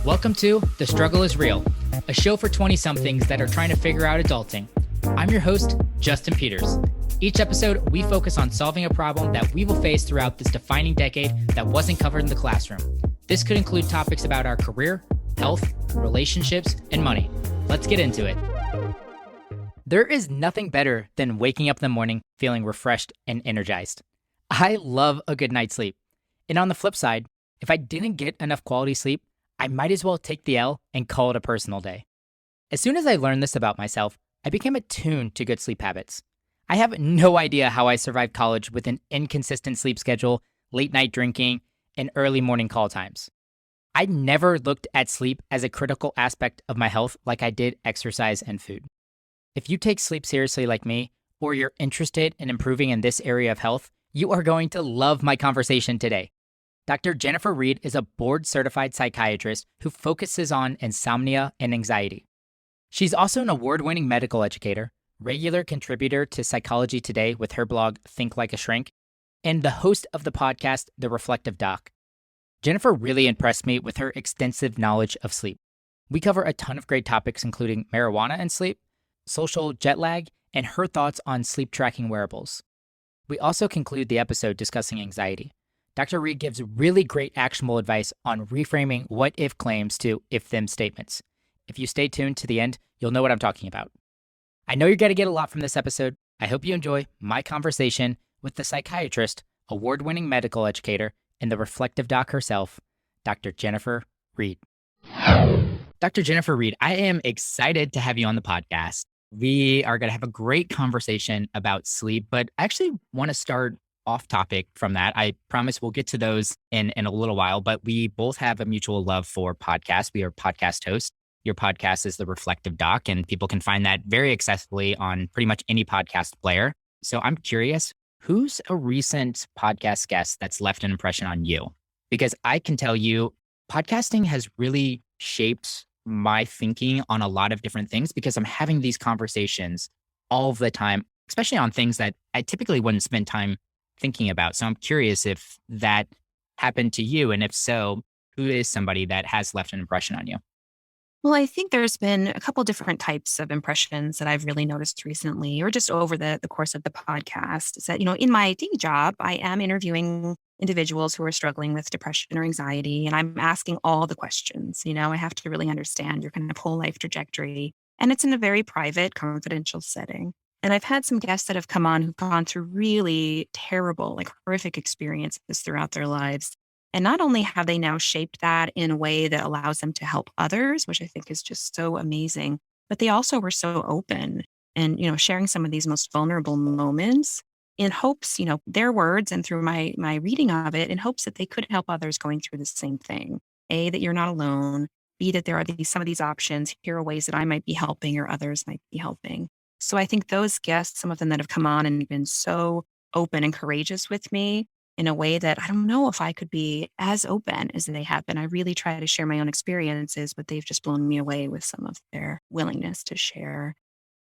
Welcome to The Struggle is Real, a show for 20-somethings that are trying to figure out adulting. I'm your host, Justin Peters. Each episode, we focus on solving a problem that we will face throughout this defining decade that wasn't covered in the classroom. This could include topics about our career, health, relationships, and money. Let's get into it. There is nothing better than waking up in the morning feeling refreshed and energized. I love a good night's sleep. And on the flip side, if I didn't get enough quality sleep, I might as well take the L and call it a personal day. As soon as I learned this about myself, I became attuned to good sleep habits. I have no idea how I survived college with an inconsistent sleep schedule, late night drinking, and early morning call times. I never looked at sleep as a critical aspect of my health like I did exercise and food. If you take sleep seriously like me, or you're interested in improving in this area of health, you are going to love my conversation today. Dr. Jennifer Reid is a board-certified psychiatrist who focuses on insomnia and anxiety. She's also an award-winning medical educator, regular contributor to Psychology Today with her blog Think Like a Shrink, and the host of the podcast The Reflective Doc. Jennifer really impressed me with her extensive knowledge of sleep. We cover a ton of great topics including marijuana and sleep, social jet lag, and her thoughts on sleep tracking wearables. We also conclude the episode discussing anxiety. Dr. Reid gives really great actionable advice on reframing what-if claims to if-them statements. If you stay tuned to the end, you'll know what I'm talking about. I know you're going to get a lot from this episode. I hope you enjoy my conversation with the psychiatrist, award-winning medical educator, and the reflective doc herself, Dr. Jennifer Reid. Dr. Jennifer Reid, I am excited to have you on the podcast. We are going to have a great conversation about sleep, but I actually want to start off topic from that. I promise we'll get to those in a little while, but we both have a mutual love for podcasts. We are podcast hosts. Your podcast is The Reflective Doc, and people can find that very accessibly on pretty much any podcast player. So I'm curious, who's a recent podcast guest that's left an impression on you? Because I can tell you, podcasting has really shaped my thinking on a lot of different things because I'm having these conversations all the time, especially on things that I typically wouldn't spend time thinking about. So I'm curious if that happened to you. And if so, who is somebody that has left an impression on you? Well, I think there's been a couple different types of impressions that I've really noticed recently, or just over the course of the podcast. Is that, in my day job, I am interviewing individuals who are struggling with depression or anxiety, and I'm asking all the questions. I have to really understand your kind of whole life trajectory. And it's in a very private, confidential setting. And I've had some guests that have come on who've gone through really terrible, horrific experiences throughout their lives. And not only have they now shaped that in a way that allows them to help others, which I think is just so amazing, but they also were so open and, sharing some of these most vulnerable moments in hopes, their words and through my reading of it, in hopes that they could help others going through the same thing. A, that you're not alone. B, that there are some of these options. Here are ways that I might be helping or others might be helping. So I think those guests, some of them that have come on and been so open and courageous with me in a way that I don't know if I could be as open as they have been. I really try to share my own experiences, but they've just blown me away with some of their willingness to share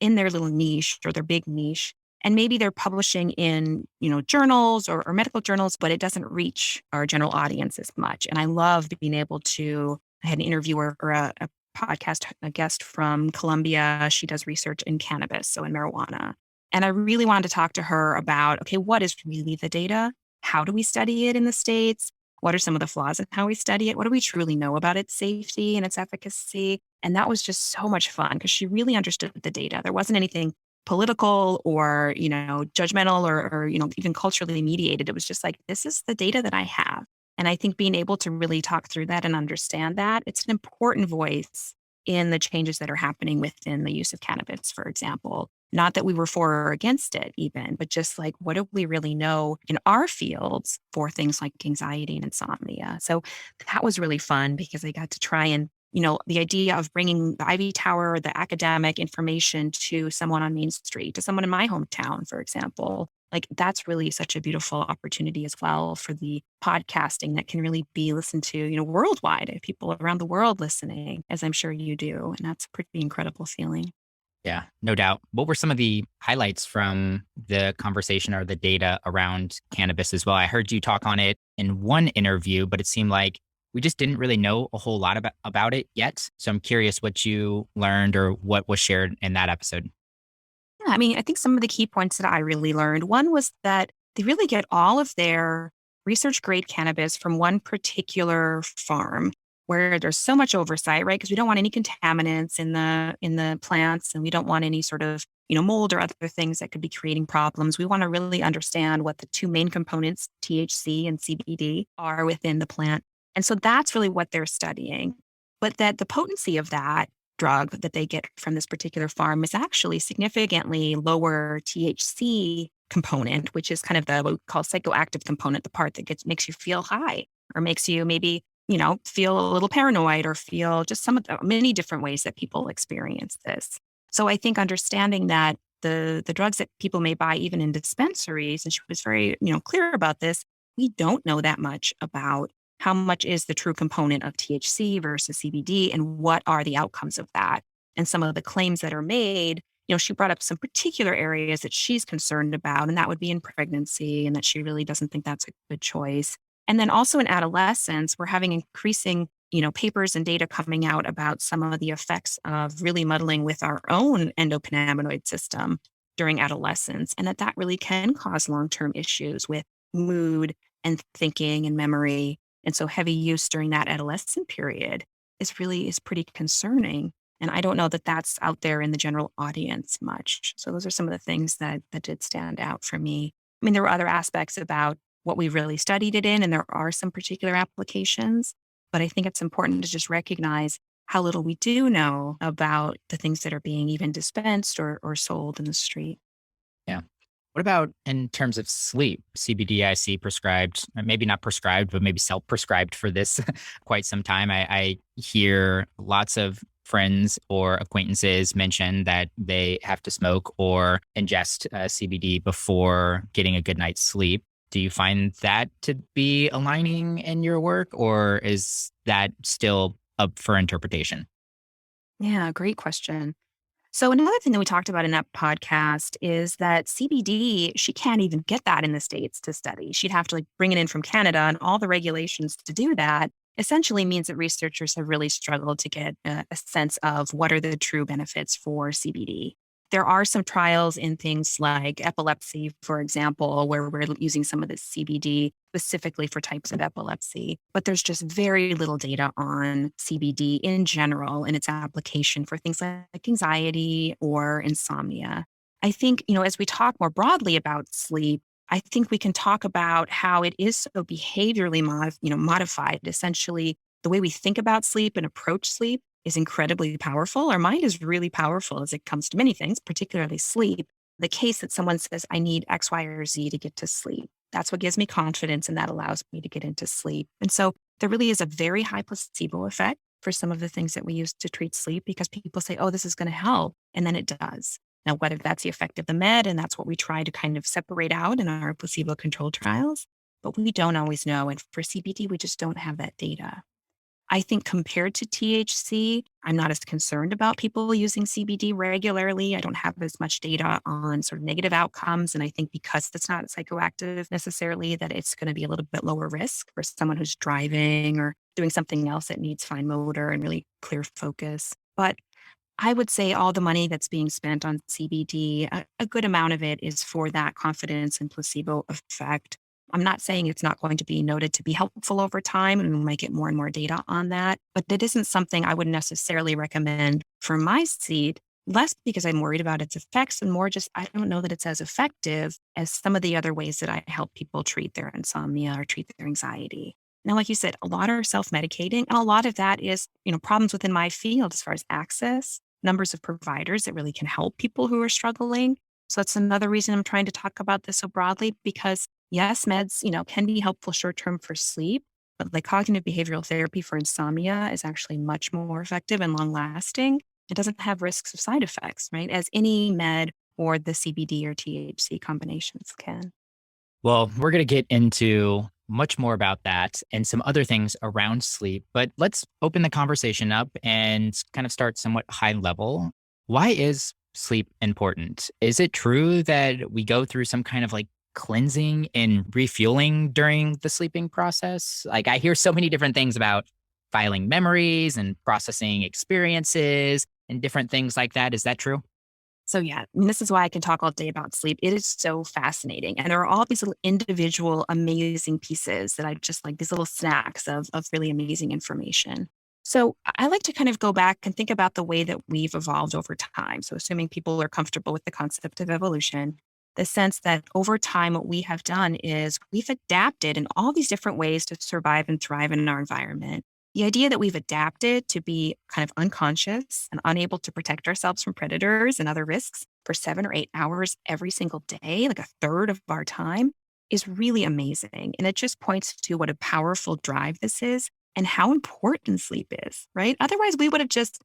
in their little niche or their big niche. And maybe they're publishing in, journals or medical journals, but it doesn't reach our general audience as much. And I love being able to, I had an interviewer or a guest from Colombia. She does research in cannabis, so in marijuana. And I really wanted to talk to her about, okay, what is really the data? How do we study it in the States? What are some of the flaws in how we study it? What do we truly know about its safety and its efficacy? And that was just so much fun because she really understood the data. There wasn't anything political or, judgmental or, even culturally mediated. It was just like, this is the data that I have. And I think being able to really talk through that and understand that, it's an important voice in the changes that are happening within the use of cannabis, for example. Not that we were for or against it even, but just what do we really know in our fields for things like anxiety and insomnia? So that was really fun because I got to try and, the idea of bringing the Ivy Tower, the academic information to someone on Main Street, to someone in my hometown, for example. That's really such a beautiful opportunity as well for the podcasting that can really be listened to, worldwide. I have people around the world listening, as I'm sure you do. And that's a pretty incredible feeling. Yeah, no doubt. What were some of the highlights from the conversation or the data around cannabis as well? I heard you talk on it in one interview, but it seemed like we just didn't really know a whole lot about it yet. So I'm curious what you learned or what was shared in that episode. Yeah, I mean, I think some of the key points that I really learned, one was that they really get all of their research grade cannabis from one particular farm where there's so much oversight, right? Because we don't want any contaminants in the plants, and we don't want any sort of, mold or other things that could be creating problems. We want to really understand what the two main components, THC and CBD, are within the plant. And so that's really what they're studying. But that the potency of that drug that they get from this particular farm is actually significantly lower THC component, which is kind of the what we call psychoactive component, the part that makes you feel high or makes you maybe, feel a little paranoid or feel just some of the many different ways that people experience this. So I think understanding that the drugs that people may buy even in dispensaries, and she was very, clear about this, we don't know that much about how much is the true component of THC versus CBD and what are the outcomes of that. And some of the claims that are made, she brought up some particular areas that she's concerned about, and that would be in pregnancy, and that she really doesn't think that's a good choice. And then also in adolescence, we're having increasing, papers and data coming out about some of the effects of really muddling with our own endocannabinoid system during adolescence, and that really can cause long-term issues with mood and thinking and memory. And so heavy use during that adolescent period is pretty concerning. And I don't know that that's out there in the general audience much. So those are some of the things that did stand out for me. I mean, there were other aspects about what we really studied it in, and there are some particular applications. But I think it's important to just recognize how little we do know about the things that are being even dispensed or sold in the street. Yeah. What about in terms of sleep? CBD, I see prescribed, maybe not prescribed, but maybe self prescribed for this quite some time. I hear lots of friends or acquaintances mention that they have to smoke or ingest CBD before getting a good night's sleep. Do you find that to be aligning in your work, or is that still up for interpretation? Yeah, great question. So another thing that we talked about in that podcast is that CBD, she can't even get that in the States to study. She'd have to bring it in from Canada, and all the regulations to do that essentially means that researchers have really struggled to get a sense of what are the true benefits for CBD. There are some trials in things like epilepsy, for example, where we're using some of the CBD specifically for types of epilepsy, but there's just very little data on CBD in general and its application for things like anxiety or insomnia. I think, as we talk more broadly about sleep, I think we can talk about how it is so behaviorally modified. Essentially, the way we think about sleep and approach sleep is incredibly powerful. Our mind is really powerful as it comes to many things, particularly sleep. The case that someone says, I need X, Y, or Z to get to sleep. That's what gives me confidence, and that allows me to get into sleep. And so there really is a very high placebo effect for some of the things that we use to treat sleep, because people say, oh, this is going to help. And then it does. Now, whether that's the effect of the med, and that's what we try to kind of separate out in our placebo controlled trials, but we don't always know. And for CBD, we just don't have that data. I think compared to THC, I'm not as concerned about people using CBD regularly. I don't have as much data on sort of negative outcomes. And I think because it's not psychoactive necessarily, that it's going to be a little bit lower risk for someone who's driving or doing something else that needs fine motor and really clear focus. But I would say all the money that's being spent on CBD, a good amount of it is for that confidence and placebo effect. I'm not saying it's not going to be noted to be helpful over time, and we might get more and more data on that, but it isn't something I would necessarily recommend for my seed, less because I'm worried about its effects and more just I don't know that it's as effective as some of the other ways that I help people treat their insomnia or treat their anxiety. Now, like you said, a lot are self-medicating, and a lot of that is, problems within my field as far as access, numbers of providers that really can help people who are struggling. So that's another reason I'm trying to talk about this so broadly, because yes, meds, can be helpful short term for sleep, but like cognitive behavioral therapy for insomnia is actually much more effective and long lasting. It doesn't have risks of side effects, right? As any med or the CBD or THC combinations can. Well, we're going to get into much more about that and some other things around sleep, but let's open the conversation up and kind of start somewhat high level. Why is sleep important? Is it true that we go through some kind of like cleansing and refueling during the sleeping process? Like I hear so many different things about filing memories and processing experiences and different things like that. Is that true? So yeah, I mean, this is why I can talk all day about sleep. It is so fascinating. And there are all these little individual amazing pieces that I just like these little snacks of really amazing information. So I like to kind of go back and think about the way that we've evolved over time. So assuming people are comfortable with the concept of evolution, the sense that over time, what we have done is we've adapted in all these different ways to survive and thrive in our environment. The idea that we've adapted to be kind of unconscious and unable to protect ourselves from predators and other risks for 7 or 8 hours every single day, like a third of our time, is really amazing. And it just points to what a powerful drive this is and how important sleep is, right? Otherwise, we would have just,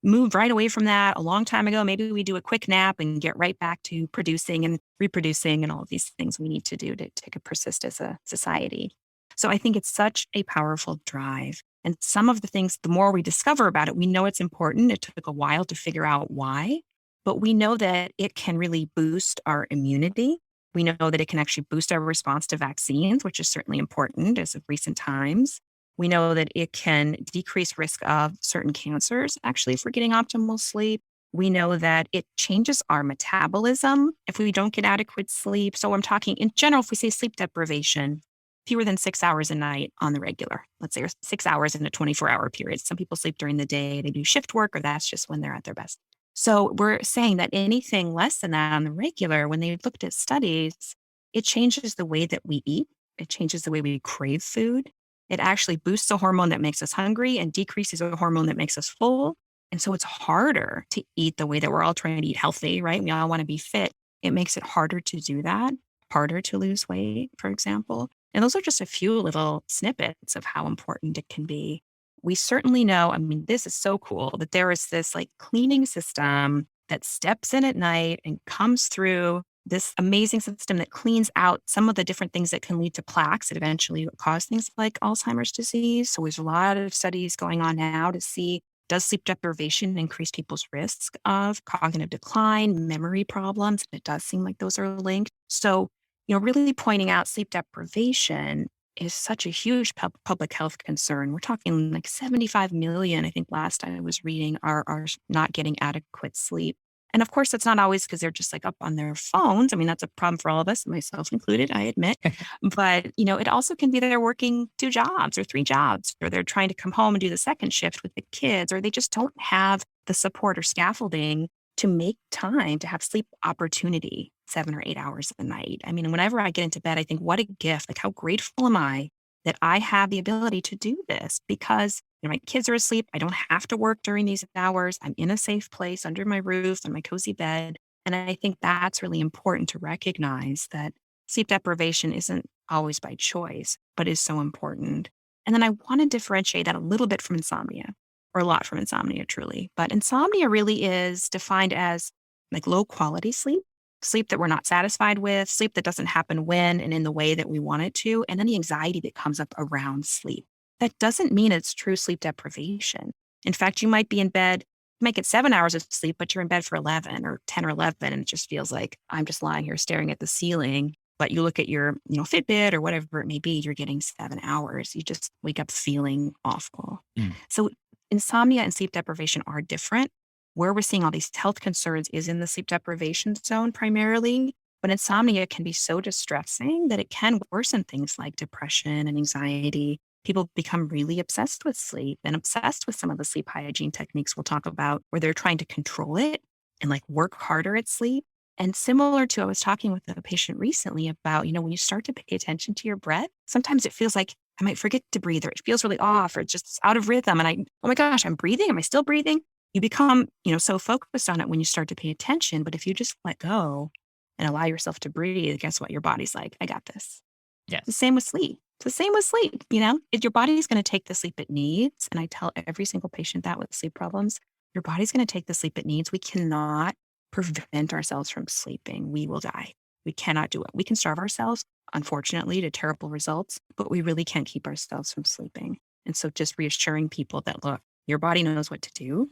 moved right away from that a long time ago. Maybe we do a quick nap and get right back to producing and reproducing and all of these things we need to do to persist as a society. So I think it's such a powerful drive. And some of the things, the more we discover about it, we know it's important. It took a while to figure out why, but we know that it can really boost our immunity. We know that it can actually boost our response to vaccines, which is certainly important as of recent times. We know that it can decrease risk of certain cancers, actually, if we're getting optimal sleep. We know that it changes our metabolism if we don't get adequate sleep. So I'm talking in general, if we say sleep deprivation, fewer than 6 hours a night on the regular, let's say, or 6 hours in a 24-hour period. Some people sleep during the day, they do shift work, or that's just when they're at their best. So we're saying that anything less than that on the regular, when they looked at studies, it changes the way that we eat. It changes the way we crave food. It actually boosts a hormone that makes us hungry and decreases a hormone that makes us full. And so it's harder to eat the way that we're all trying to eat healthy, right? We all want to be fit. It makes it harder to do that, harder to lose weight, for example. And those are just a few little snippets of how important it can be. We certainly know, I mean, this is so cool that there is this like cleaning system that steps in at night and comes through this amazing system that cleans out some of the different things that can lead to plaques that eventually cause things like Alzheimer's disease. So there's a lot of studies going on now to see, does sleep deprivation increase people's risk of cognitive decline, memory problems? And it does seem like those are linked. So, really pointing out sleep deprivation is such a huge public health concern. We're talking like 75 million, I think last time I was reading, are not getting adequate sleep. And of course, that's not always because they're just like up on their phones. I mean, that's a problem for all of us, myself included, I admit. But, it also can be that they're working 2 jobs or 3 jobs, or they're trying to come home and do the second shift with the kids, or they just don't have the support or scaffolding to make time to have sleep opportunity 7 or 8 hours a night. I mean, whenever I get into bed, I think, what a gift. Like, how grateful am I that I have the ability to do this because my kids are asleep. I don't have to work during these hours. I'm in a safe place under my roof on my cozy bed. And I think that's really important to recognize that sleep deprivation isn't always by choice, but is so important. And then I want to differentiate that a little bit from insomnia, or a lot from insomnia, truly. But insomnia really is defined as like low quality sleep, sleep that we're not satisfied with, sleep that doesn't happen when and in the way that we want it to, and then the anxiety that comes up around sleep. That doesn't mean it's true sleep deprivation. In fact, you might be in bed, you might get 7 hours of sleep, but you're in bed for 11 or 10 or 11, and it just feels like I'm just lying here staring at the ceiling. But you look at your, Fitbit or whatever it may be, you're getting 7 hours. You just wake up feeling awful. Mm. So insomnia and sleep deprivation are different. Where we're seeing all these health concerns is in the sleep deprivation zone primarily. But insomnia can be so distressing that it can worsen things like depression and anxiety. People become really obsessed with sleep and obsessed with some of the sleep hygiene techniques we'll talk about, where they're trying to control it and like work harder at sleep. And similar to, I was talking with a patient recently about, when you start to pay attention to your breath, sometimes it feels like I might forget to breathe, or it feels really off, or it's just out of rhythm. And oh my gosh, I'm breathing. Am I still breathing? You become, so focused on it when you start to pay attention. But if you just let go and allow yourself to breathe, guess what? Your body's like, I got this. Yeah. It's the same with sleep. It's the same with sleep. If your body is going to take the sleep it needs, and I tell every single patient that with sleep problems, your body's going to take the sleep it needs. We cannot prevent ourselves from sleeping. We will die. We cannot do it. We can starve ourselves, unfortunately, to terrible results, but we really can't keep ourselves from sleeping. And so just reassuring people that, look, your body knows what to do.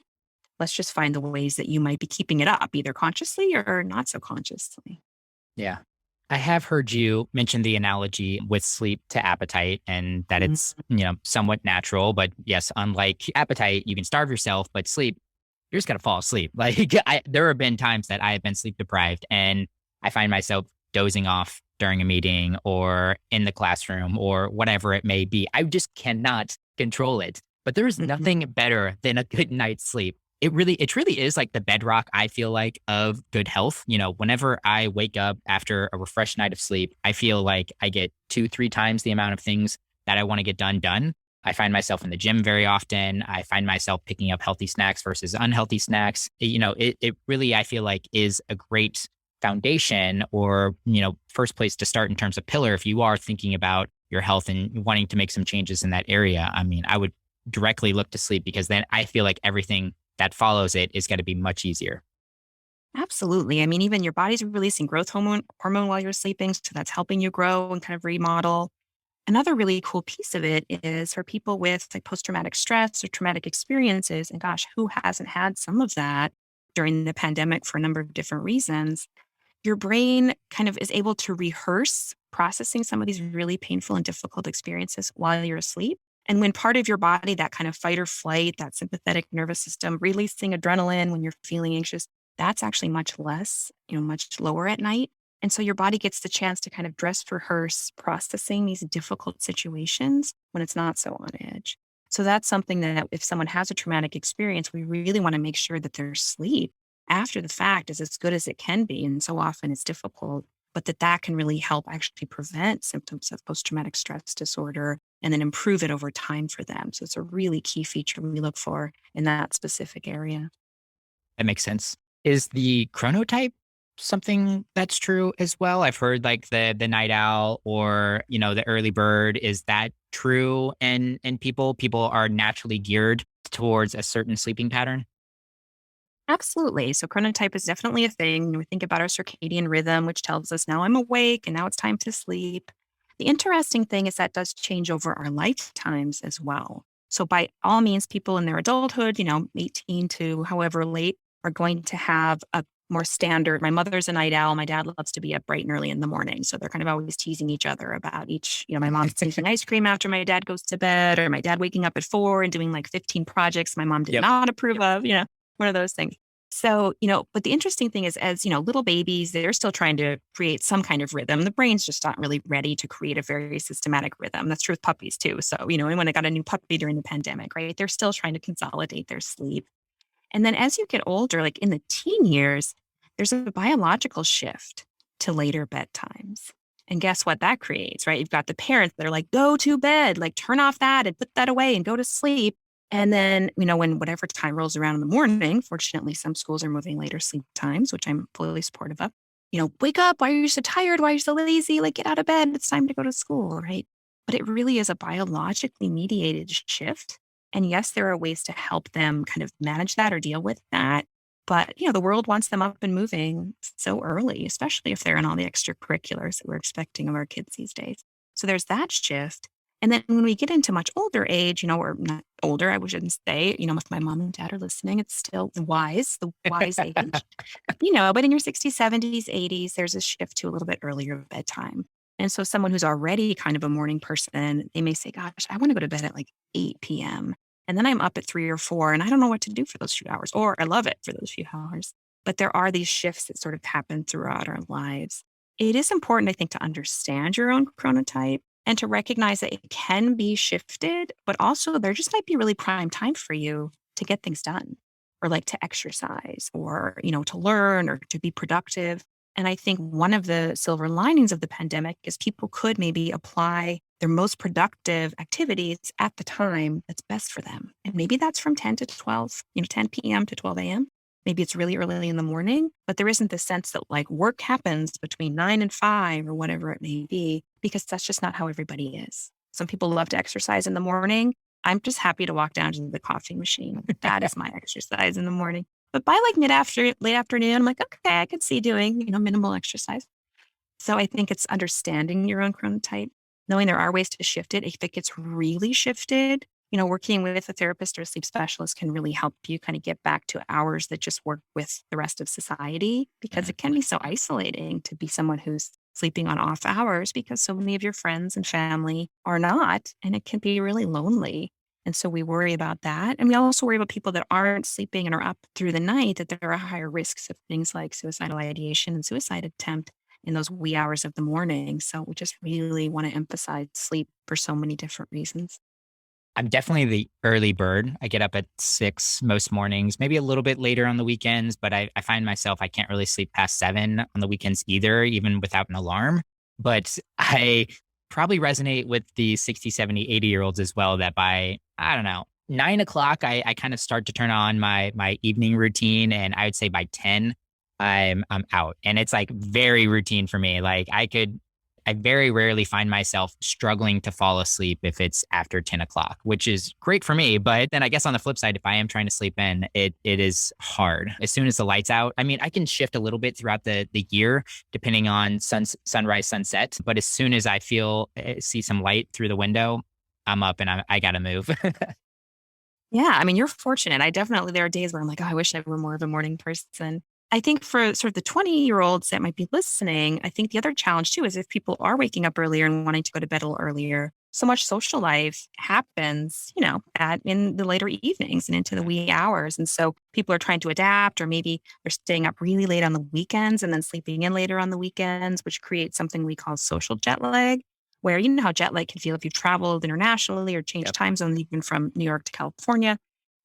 Let's just find the ways that you might be keeping it up, either consciously or not so consciously. Yeah. I have heard you mention the analogy with sleep to appetite and that Mm, it's, somewhat natural. But yes, unlike appetite, you can starve yourself, but sleep, you're just gonna fall asleep. Like there have been times that I have been sleep deprived and I find myself dozing off during a meeting or in the classroom or whatever it may be. I just cannot control it. But there is mhm. nothing better than a good night's sleep. It truly is like the bedrock, I feel like, of good health. Whenever I wake up after a refreshed night of sleep, I feel like I get two, three times the amount of things that I want to get done. I find myself in the gym very often. I find myself picking up healthy snacks versus unhealthy snacks. It really, I feel like, is a great foundation or, first place to start in terms of pillar if you are thinking about your health and wanting to make some changes in that area. I mean, I would directly look to sleep because then I feel like everything that follows it is going to be much easier. Absolutely. I mean, even your body's releasing growth hormone while you're sleeping, so that's helping you grow and kind of remodel. Another really cool piece of it is for people with like post-traumatic stress or traumatic experiences. And gosh, who hasn't had some of that during the pandemic for a number of different reasons? Your brain kind of is able to rehearse processing some of these really painful and difficult experiences while you're asleep. And when part of your body, that kind of fight or flight, that sympathetic nervous system releasing adrenaline when you're feeling anxious, that's actually much less, much lower at night. And so your body gets the chance to kind of dress rehearse processing these difficult situations when it's not so on edge. So that's something that if someone has a traumatic experience, we really want to make sure that their sleep after the fact is as good as it can be. And so often it's difficult, but that can really help actually prevent symptoms of post traumatic stress disorder and then improve it over time for them. So it's a really key feature we look for in that specific area. That makes sense. Is the chronotype something that's true as well? I've heard like the night owl or, the early bird. Is that true? And people are naturally geared towards a certain sleeping pattern. Absolutely. So chronotype is definitely a thing. We think about our circadian rhythm, which tells us now I'm awake and now it's time to sleep. The interesting thing is that does change over our lifetimes as well. So by all means, people in their adulthood, 18 to however late, are going to have a more standard. My mother's a night owl. My dad loves to be up bright and early in the morning. So they're kind of always teasing each other about each, my mom's taking ice cream after my dad goes to bed, or my dad waking up at 4 and doing like 15 projects my mom did Yep. not approve of, one of those things. So, but the interesting thing is, as little babies, they're still trying to create some kind of rhythm. The brain's just not really ready to create a very systematic rhythm. That's true with puppies too. So, and when I got a new puppy during the pandemic, right, they're still trying to consolidate their sleep. And then as you get older, like in the teen years, there's a biological shift to later bedtimes. And guess what that creates, right? You've got the parents that are like, go to bed, like turn off that and put that away and go to sleep. And then, when whatever time rolls around in the morning, fortunately, some schools are moving later sleep times, which I'm fully supportive of. Wake up. Why are you so tired? Why are you so lazy? Like, get out of bed. It's time to go to school, right? But it really is a biologically mediated shift. And yes, there are ways to help them kind of manage that or deal with that. But, the world wants them up and moving so early, especially if they're in all the extracurriculars that we're expecting of our kids these days. So there's that shift. And then when we get into much older age, or not older, I shouldn't say, if my mom and dad are listening, it's still the wise age, but in your 60s, 70s, 80s, there's a shift to a little bit earlier bedtime. And so someone who's already kind of a morning person, they may say, gosh, I want to go to bed at like 8 p.m. And then I'm up at 3 or 4 and I don't know what to do for those few hours, or I love it for those few hours. But there are these shifts that sort of happen throughout our lives. It is important, I think, to understand your own chronotype and to recognize that it can be shifted, but also there just might be really prime time for you to get things done or like to exercise or, to learn or to be productive. And I think one of the silver linings of the pandemic is people could maybe apply their most productive activities at the time that's best for them. And maybe that's from 10 to 12, 10 p.m. to 12 a.m. Maybe it's really early in the morning, but there isn't the sense that like work happens between 9 and 5 or whatever it may be, because that's just not how everybody is. Some people love to exercise in the morning. I'm just happy to walk down to the coffee machine. That is my exercise in the morning. But by like late afternoon, I'm like, okay, I could see doing, minimal exercise. So I think it's understanding your own chronotype, knowing there are ways to shift it. If it gets really shifted, working with a therapist or a sleep specialist can really help you kind of get back to hours that just work with the rest of society, because it can be so isolating to be someone who's sleeping on off hours because so many of your friends and family are not, and it can be really lonely. And so we worry about that. And we also worry about people that aren't sleeping and are up through the night, that there are higher risks of things like suicidal ideation and suicide attempt in those wee hours of the morning. So we just really want to emphasize sleep for so many different reasons. I'm definitely the early bird. I get up at 6 most mornings, maybe a little bit later on the weekends, but I find myself, I can't really sleep past 7 on the weekends either, even without an alarm. But I probably resonate with the 60, 70, 80-year-olds as well, that by, I don't know, 9 o'clock, I kind of start to turn on my evening routine. And I would say by 10, I'm out. And it's like very routine for me. Like I very rarely find myself struggling to fall asleep if it's after 10 o'clock, which is great for me. But then I guess on the flip side, if I am trying to sleep in, it is hard. As soon as the light's out, I mean, I can shift a little bit throughout the year, depending on sunrise, sunset. But as soon as I see some light through the window, I'm up and I got to move. Yeah, I mean, you're fortunate. There are days where I'm like, oh, I wish I were more of a morning person. I think for sort of the 20-year-olds that might be listening, I think the other challenge too is if people are waking up earlier and wanting to go to bed a little earlier, so much social life happens, in the later evenings and into the wee hours. And so people are trying to adapt, or maybe they're staying up really late on the weekends and then sleeping in later on the weekends, which creates something we call social jet lag, where you know how jet lag can feel if you've traveled internationally or changed Yep. time zones, even from New York to California.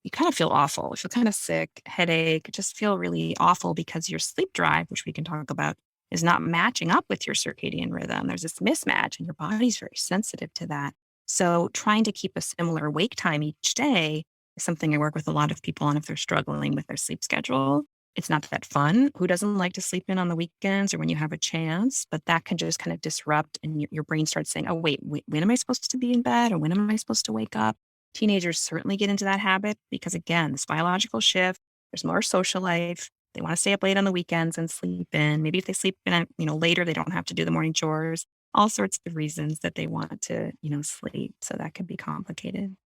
You kind of feel awful. You feel kind of sick, headache, just feel really awful because your sleep drive, which we can talk about, is not matching up with your circadian rhythm. There's this mismatch, and your body's very sensitive to that. So trying to keep a similar wake time each day is something I work with a lot of people on if they're struggling with their sleep schedule. It's not that fun. Who doesn't like to sleep in on the weekends or when you have a chance? But that can just kind of disrupt, and your brain starts saying, oh, wait, when am I supposed to be in bed? Or when am I supposed to wake up? Teenagers certainly get into that habit because, again, this biological shift, there's more social life. They want to stay up late on the weekends and sleep in. Maybe if they sleep in, later, they don't have to do the morning chores. All sorts of reasons that they want to, sleep. So that can be complicated.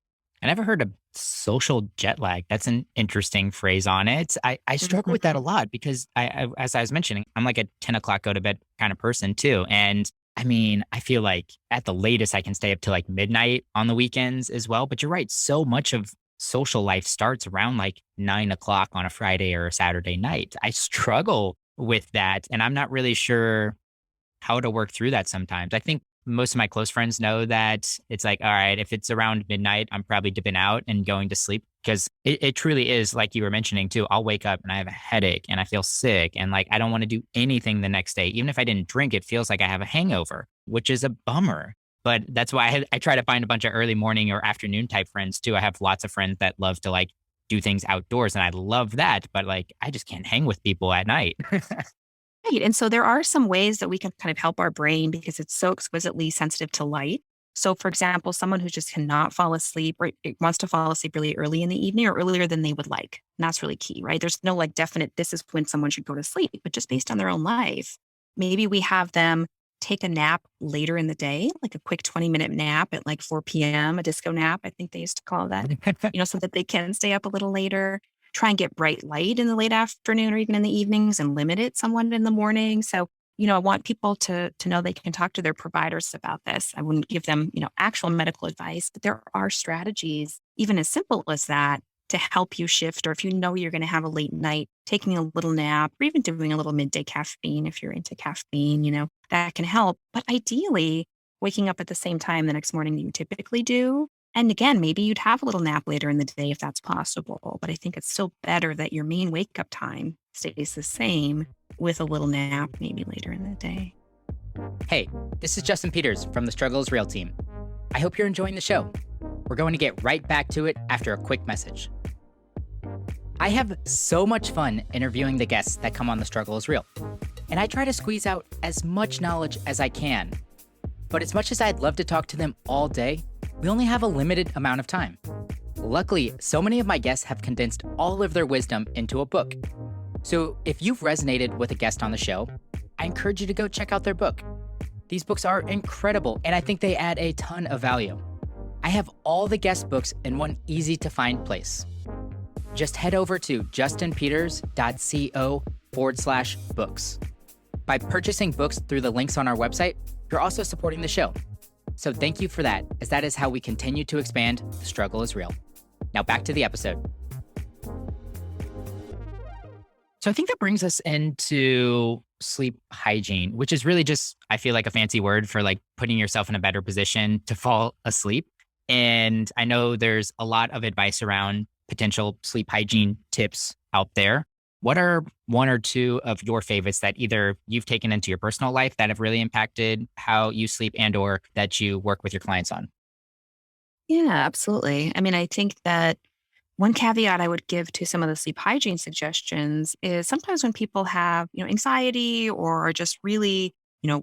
I never heard of social jet lag. That's an interesting phrase on it. I struggle with that a lot because as I was mentioning, I'm like a 10 o'clock go to bed kind of person too. And I mean, I feel like at the latest I can stay up till like midnight on the weekends as well. But you're right. So much of social life starts around like 9 o'clock on a Friday or a Saturday night. I struggle with that. And I'm not really sure how to work through that sometimes. I think most of my close friends know that it's like, all right, if it's around midnight, I'm probably dipping out and going to sleep, because it truly is like you were mentioning too. I'll wake up and I have a headache and I feel sick and like I don't want to do anything the next day. Even if I didn't drink, it feels like I have a hangover, which is a bummer. But that's why I try to find a bunch of early morning or afternoon type friends too. I have lots of friends that love to like do things outdoors, and I love that. But like, I just can't hang with people at night. Right. And so there are some ways that we can kind of help our brain because it's so exquisitely sensitive to light. So, for example, someone who just cannot fall asleep or it wants to fall asleep really early in the evening or earlier than they would like. And that's really key, right? There's no like definite, this is when someone should go to sleep, but just based on their own life. Maybe we have them take a nap later in the day, like a quick 20-minute nap at like 4 p.m., a disco nap, I think they used to call that, so that they can stay up a little later. Try and get bright light in the late afternoon or even in the evenings and limit it somewhat in the morning. So, I want people to know they can talk to their providers about this. I wouldn't give them, actual medical advice, but there are strategies, even as simple as that, to help you shift. Or if you know you're going to have a late night, taking a little nap, or even doing a little midday caffeine, if you're into caffeine, that can help. But ideally, waking up at the same time the next morning that you typically do. And again, maybe you'd have a little nap later in the day if that's possible. But I think it's still better that your main wake up time stays the same with a little nap maybe later in the day. Hey, this is Justin Peters from the Struggle is Real team. I hope you're enjoying the show. We're going to get right back to it after a quick message. I have so much fun interviewing the guests that come on The Struggle is Real, and I try to squeeze out as much knowledge as I can. But as much as I'd love to talk to them all day, we only have a limited amount of time. Luckily, so many of my guests have condensed all of their wisdom into a book. So if you've resonated with a guest on the show, I encourage you to go check out their book. These books are incredible, and I think they add a ton of value. I have all the guest books in one easy to find place. Just head over to justinpeters.co/books. By purchasing books through the links on our website, you're also supporting the show. So thank you for that, as that is how we continue to expand The Struggle is Real. Now back to the episode. So I think that brings us into sleep hygiene, which is really just, I feel like, a fancy word for like putting yourself in a better position to fall asleep. And I know there's a lot of advice around potential sleep hygiene tips out there. What are one or two of your favorites that either you've taken into your personal life that have really impacted how you sleep and or that you work with your clients on? Yeah, absolutely. I mean, I think that one caveat I would give to some of the sleep hygiene suggestions is sometimes when people have, anxiety or are just really,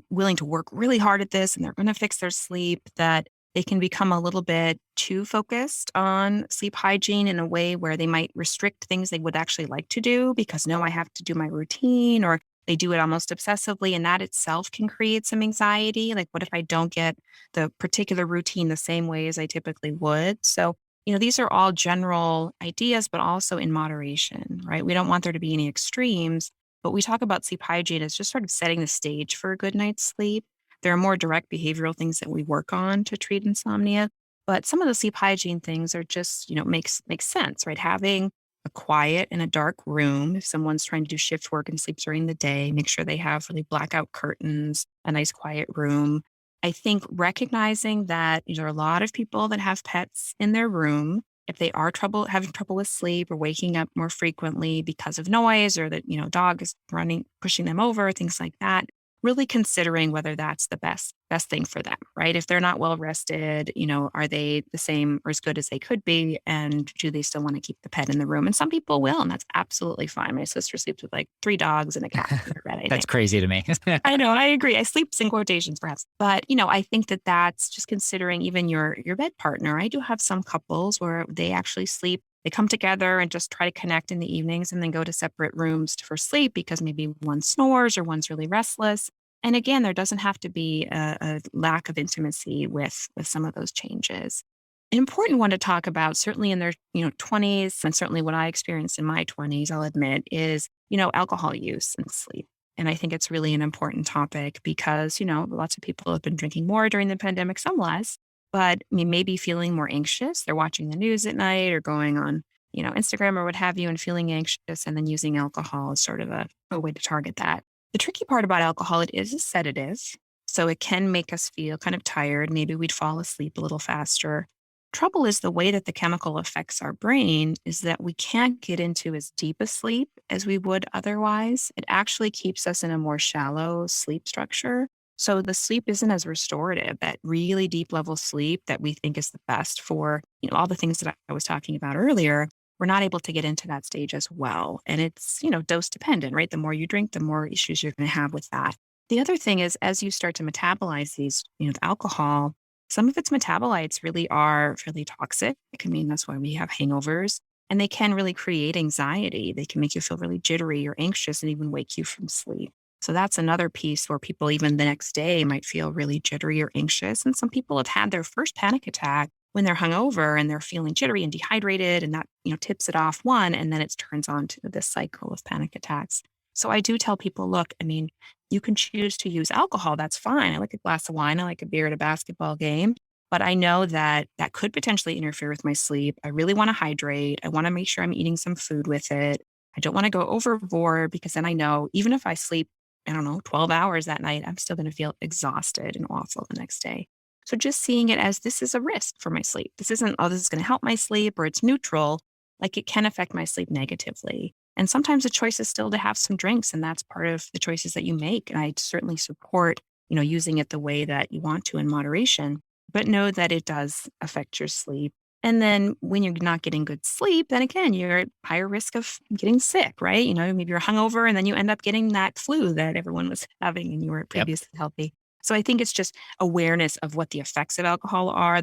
willing to work really hard at this and they're going to fix their sleep, that they can become a little bit too focused on sleep hygiene in a way where they might restrict things they would actually like to do because no, I have to do my routine, or they do it almost obsessively. And that itself can create some anxiety. Like, what if I don't get the particular routine the same way as I typically would? So, these are all general ideas, but also in moderation, right? We don't want there to be any extremes, but we talk about sleep hygiene as just sort of setting the stage for a good night's sleep. There are more direct behavioral things that we work on to treat insomnia, but some of the sleep hygiene things are just, makes sense, right? Having a quiet and a dark room. If someone's trying to do shift work and sleep during the day, make sure they have really blackout curtains, a nice quiet room. I think recognizing that there are a lot of people that have pets in their room. If they are having trouble with sleep or waking up more frequently because of noise, or that, dog is running, pushing them over, things like that, really considering whether that's the best thing for them, right? If they're not well rested, are they the same or as good as they could be? And do they still want to keep the pet in the room? And some people will, and that's absolutely fine. My sister sleeps with like 3 dogs and a cat in her bed, I That's think. crazy to me. I know, I agree. I sleeps in quotations perhaps. But, I think that that's just considering even your bed partner. I do have some couples where they actually sleep. They come together and just try to connect in the evenings and then go to separate rooms for sleep because maybe one snores or one's really restless. And again, there doesn't have to be a lack of intimacy with some of those changes. An important one to talk about, certainly in their 20s, and certainly what I experienced in my 20s, I'll admit, is alcohol use and sleep. And I think it's really an important topic because lots of people have been drinking more during the pandemic, some less, but maybe feeling more anxious. They're watching the news at night or going on Instagram or what have you and feeling anxious, and then using alcohol is sort of a way to target that. The tricky part about alcohol, it is a sedative, so it can make us feel kind of tired. Maybe we'd fall asleep a little faster. Trouble is the way that the chemical affects our brain is that we can't get into as deep a sleep as we would otherwise. It actually keeps us in a more shallow sleep structure. So the sleep isn't as restorative. That really deep level sleep that we think is the best for, all the things that I was talking about earlier, we're not able to get into that stage as well. And it's, dose dependent, right? The more you drink, the more issues you're going to have with that. The other thing is, as you start to metabolize these, the alcohol, some of its metabolites really are fairly toxic. I mean, that's why we have hangovers, and they can really create anxiety. They can make you feel really jittery or anxious and even wake you from sleep. So that's another piece where people even the next day might feel really jittery or anxious. And some people have had their first panic attack when they're hungover and they're feeling jittery and dehydrated, and that, tips it off one, and then it turns on to this cycle of panic attacks. So I do tell people, look, I mean, you can choose to use alcohol. That's fine. I like a glass of wine. I like a beer at a basketball game. But I know that that could potentially interfere with my sleep. I really want to hydrate. I want to make sure I'm eating some food with it. I don't want to go overboard because then I know even if I sleep, 12 hours that night, I'm still going to feel exhausted and awful the next day. So just seeing it as this is a risk for my sleep. This isn't, oh, this is going to help my sleep, or it's neutral. Like, it can affect my sleep negatively. And sometimes the choice is still to have some drinks, and that's part of the choices that you make. And I certainly support, using it the way that you want to in moderation, but know that it does affect your sleep. And then when you're not getting good sleep, then again, you're at higher risk of getting sick, right? Maybe you're hungover and then you end up getting that flu that everyone was having and you were Yep. previously healthy. So I think it's just awareness of what the effects of alcohol are.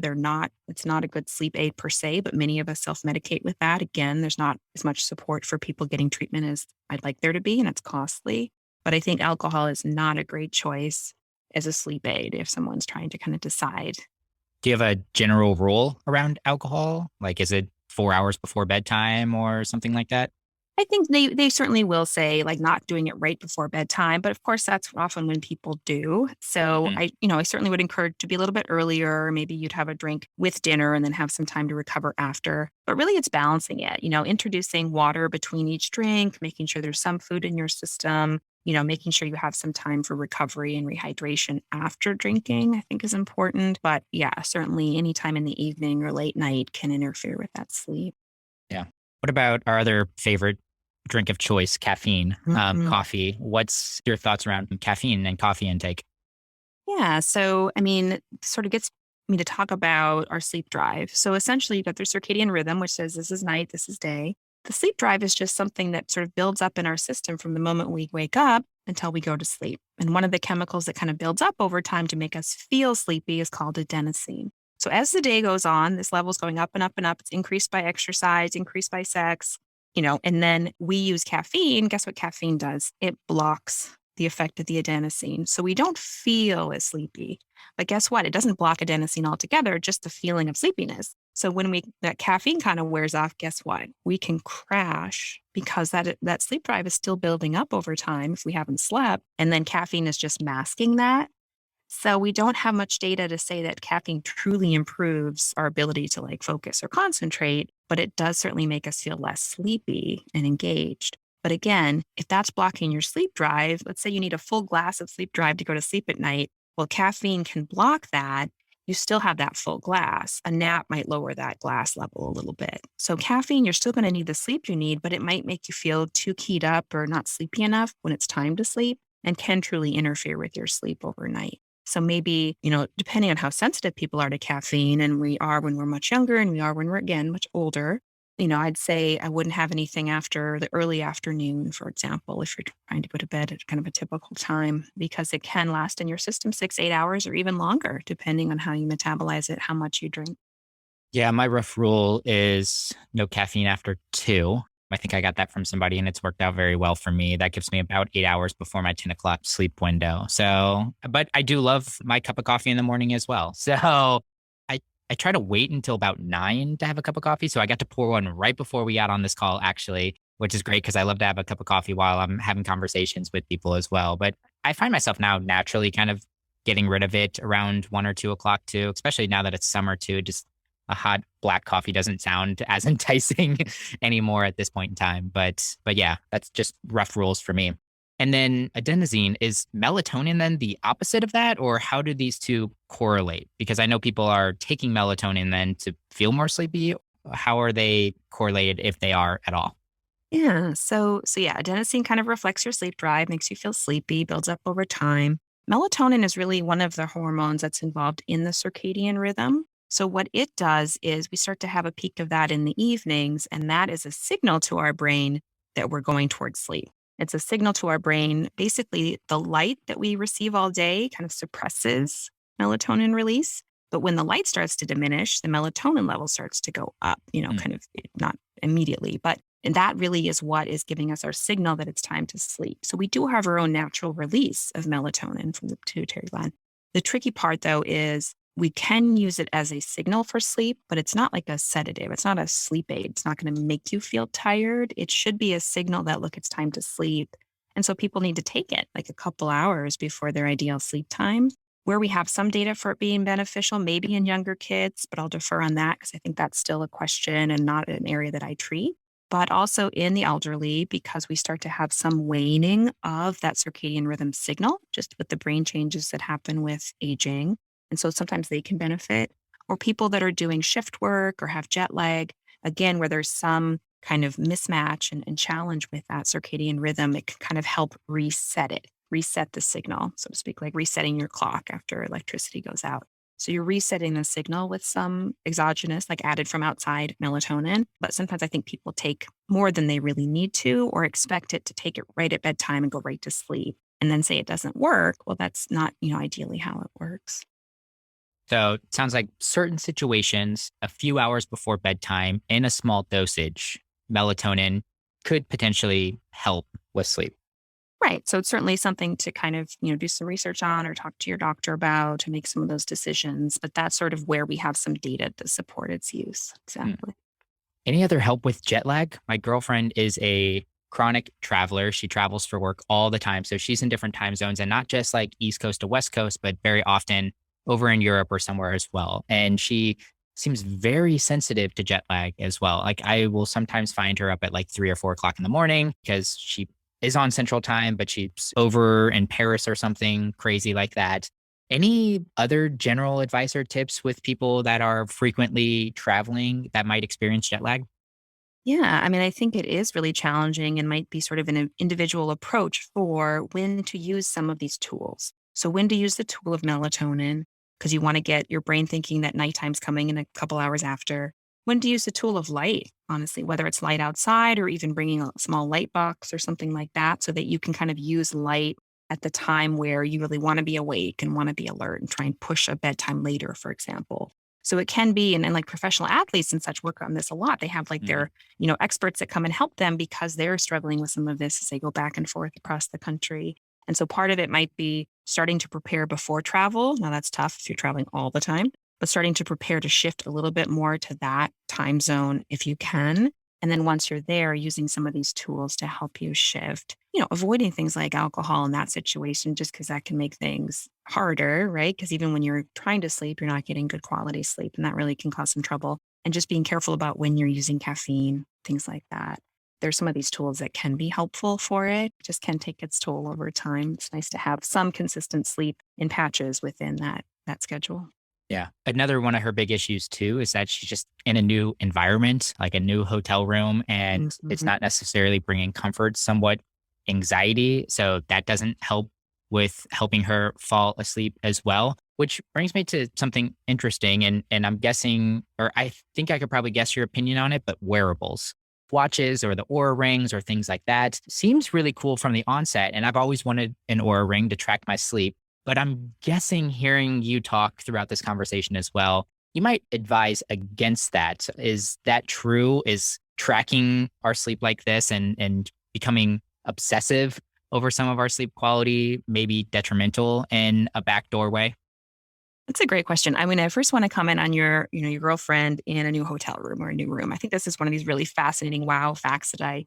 It's not a good sleep aid per se, but many of us self-medicate with that. Again, there's not as much support for people getting treatment as I'd like there to be, and it's costly. But I think alcohol is not a great choice as a sleep aid if someone's trying to kind of decide. Do you have a general rule around alcohol? Like, is it 4 hours before bedtime or something like that? I think they certainly will say like not doing it right before bedtime, but of course that's often when people do. So Mm. I certainly would encourage to be a little bit earlier. Maybe you'd have a drink with dinner and then have some time to recover after. But really it's balancing it, introducing water between each drink, making sure there's some food in your system, making sure you have some time for recovery and rehydration after drinking, I think is important. But yeah, certainly any time in the evening or late night can interfere with that sleep. Yeah. What about our other favorite drink of choice, caffeine, Mhm. coffee? What's your thoughts around caffeine and coffee intake? Yeah. So, I mean, sort of gets me to talk about our sleep drive. So, essentially, you've got the circadian rhythm, which says this is night, this is day. The sleep drive is just something that sort of builds up in our system from the moment we wake up until we go to sleep. And one of the chemicals that kind of builds up over time to make us feel sleepy is called adenosine. So, as the day goes on, this level's going up and up and up. It's increased by exercise, increased by sex, and then we use caffeine. Guess what caffeine does? It blocks the effect of the adenosine. So we don't feel as sleepy. But guess what? It doesn't block adenosine altogether, just the feeling of sleepiness. So when that caffeine kind of wears off, guess what? We can crash because that sleep drive is still building up over time if we haven't slept. And then caffeine is just masking that. So we don't have much data to say that caffeine truly improves our ability to like focus or concentrate, but it does certainly make us feel less sleepy and engaged. But again, if that's blocking your sleep drive, let's say you need a full glass of sleep drive to go to sleep at night. Well, caffeine can block that. You still have that full glass. A nap might lower that glass level a little bit. So caffeine, you're still going to need the sleep you need, but it might make you feel too keyed up or not sleepy enough when it's time to sleep and can truly interfere with your sleep overnight. So maybe, depending on how sensitive people are to caffeine, and we are when we're much younger and we are when we're, again, much older, I'd say I wouldn't have anything after the early afternoon, for example, if you're trying to go to bed at kind of a typical time, because it can last in your system 6, 8 hours or even longer, depending on how you metabolize it, how much you drink. Yeah, my rough rule is no caffeine after 2. I think I got that from somebody and it's worked out very well for me. That gives me about 8 hours before my 10 o'clock sleep window. So, but I do love my cup of coffee in the morning as well. So I, I try to wait until about 9 to have a cup of coffee. So I got to pour one right before we got on this call, actually, which is great because I love to have a cup of coffee while I'm having conversations with people as well. But I find myself now naturally kind of getting rid of it around 1 or 2 o'clock too, especially now that it's summer too. Just a hot black coffee doesn't sound as enticing anymore at this point in time. But yeah, that's just rough rules for me. And then adenosine, is melatonin then the opposite of that? Or how do these two correlate? Because I know people are taking melatonin then to feel more sleepy. How are they correlated if they are at all? Yeah. So yeah, adenosine kind of reflects your sleep drive, makes you feel sleepy, builds up over time. Melatonin is really one of the hormones that's involved in the circadian rhythm. So what it does is we start to have a peak of that in the evenings, and that is a signal to our brain that we're going towards sleep. It's a signal to our brain. Basically, the light that we receive all day kind of suppresses melatonin release. But when the light starts to diminish, the melatonin level starts to go up, Mm. kind of not immediately, but and that really is what is giving us our signal that it's time to sleep. So we do have our own natural release of melatonin from the pituitary gland. The tricky part, though, is we can use it as a signal for sleep, but it's not like a sedative. It's not a sleep aid. It's not going to make you feel tired. It should be a signal that, look, it's time to sleep. And so people need to take it like a couple hours before their ideal sleep time. Where we have some data for it being beneficial, maybe in younger kids, but I'll defer on that because I think that's still a question and not an area that I treat, but also in the elderly because we start to have some waning of that circadian rhythm signal just with the brain changes that happen with aging. And so sometimes they can benefit, or people that are doing shift work or have jet lag, again, where there's some kind of mismatch and challenge with that circadian rhythm, it can kind of help reset the signal, so to speak, like resetting your clock after electricity goes out. So you're resetting the signal with some exogenous, like added from outside melatonin. But sometimes I think people take more than they really need to or expect it to take it right at bedtime and go right to sleep and then say it doesn't work. Well, that's not, ideally how it works. So it sounds like certain situations, a few hours before bedtime in a small dosage, melatonin could potentially help with sleep. Right. So it's certainly something to kind of, do some research on or talk to your doctor about to make some of those decisions. But that's sort of where we have some data to support its use. Hmm. Exactly. Any other help with jet lag? My girlfriend is a chronic traveler. She travels for work all the time. So she's in different time zones and not just like East Coast to West Coast, but very often over in Europe or somewhere as well. And she seems very sensitive to jet lag as well. Like I will sometimes find her up at like 3 or 4 o'clock in the morning because she is on Central Time, but she's over in Paris or something crazy like that. Any other general advice or tips with people that are frequently traveling that might experience jet lag? Yeah, I mean, I think it is really challenging and might be sort of an individual approach for when to use some of these tools. So, when to use the tool of melatonin, because you want to get your brain thinking that nighttime's coming in a couple hours after. When to use the tool of light, honestly, whether it's light outside or even bringing a small light box or something like that, so that you can kind of use light at the time where you really want to be awake and want to be alert and try and push a bedtime later, for example. So it can be, and like professional athletes and such work on this a lot. They have like Mhm. their experts that come and help them because they're struggling with some of this as they go back and forth across the country. And so part of it might be starting to prepare before travel. Now that's tough if you're traveling all the time, but starting to prepare to shift a little bit more to that time zone if you can. And then once you're there, using some of these tools to help you shift, avoiding things like alcohol in that situation, just because that can make things harder, right? Because even when you're trying to sleep, you're not getting good quality sleep, and that really can cause some trouble. And just being careful about when you're using caffeine, things like that. There's some of these tools that can be helpful for it, just can take its toll over time. It's nice to have some consistent sleep in patches within that schedule. Yeah. Another one of her big issues too is that she's just in a new environment, like a new hotel room, and it's Mhm. not necessarily bringing comfort, somewhat anxiety. So that doesn't help with helping her fall asleep as well. Which brings me to something interesting. And I'm guessing, or I think I could probably guess your opinion on it, but wearables, watches or the Aura rings or things like that seems really cool from the onset. And I've always wanted an Aura ring to track my sleep. But I'm guessing hearing you talk throughout this conversation as well, you might advise against that. Is that true? Is tracking our sleep like this and becoming obsessive over some of our sleep quality maybe detrimental in a back doorway? That's a great question. I mean, I first want to comment on your girlfriend in a new hotel room or a new room. I think this is one of these really fascinating wow facts that I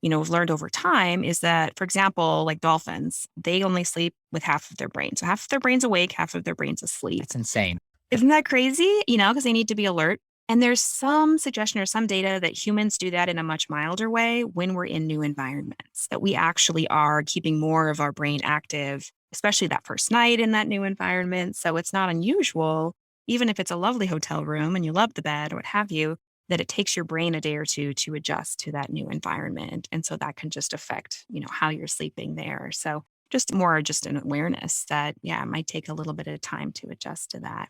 have learned over time is that, for example, like dolphins, they only sleep with half of their brain. So half of their brain's awake, half of their brain's asleep. That's insane. Isn't that crazy? Because they need to be alert. And there's some suggestion or some data that humans do that in a much milder way when we're in new environments, that we actually are keeping more of our brain active, especially that first night in that new environment. So it's not unusual, even if it's a lovely hotel room and you love the bed or what have you, that it takes your brain a day or two to adjust to that new environment. And so that can just affect, how you're sleeping there. So just an awareness that, yeah, it might take a little bit of time to adjust to that.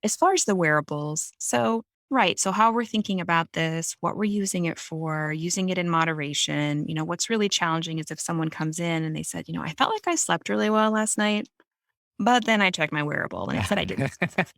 As far as the wearables, so right, so how we're thinking about this, what we're using it for, using it in moderation. What's really challenging is if someone comes in and they said, I felt like I slept really well last night, but then I checked my wearable and it said I didn't.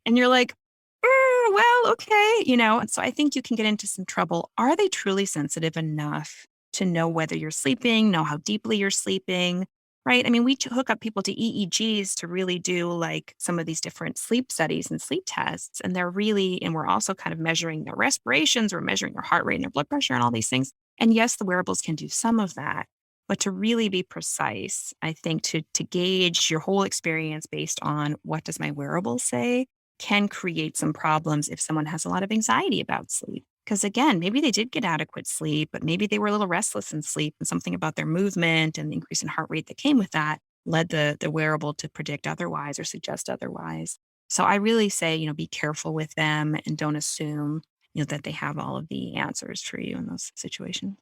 And you're like, well, okay, And so I think you can get into some trouble. Are they truly sensitive enough to know whether you're sleeping, know how deeply you're sleeping? Right. I mean, we hook up people to EEGs to really do like some of these different sleep studies and sleep tests. And we're also kind of measuring their respirations, we're measuring their heart rate and their blood pressure and all these things. And yes, the wearables can do some of that. But to really be precise, I think to gauge your whole experience based on what does my wearable say can create some problems if someone has a lot of anxiety about sleep. Because again, maybe they did get adequate sleep, but maybe they were a little restless in sleep and something about their movement and the increase in heart rate that came with that led the wearable to predict otherwise or suggest otherwise. So I really say, be careful with them and don't assume, that they have all of the answers for you in those situations.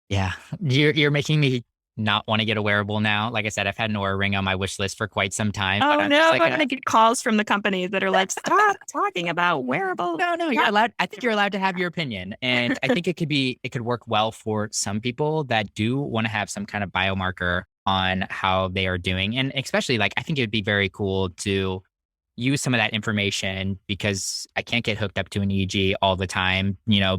Yeah. You're making me not want to get a wearable now. Like I said, I've had an Aura ring on my wish list for quite some time, but Oh I'm just no, I'm like, going to get calls from the companies that are like, stop talking about wearables. no, you're allowed. I think you're allowed to have your opinion. And I think it could work well for some people that do want to have some kind of biomarker on how they are doing. And especially like, I think it would be very cool to use some of that information because I can't get hooked up to an EEG all the time,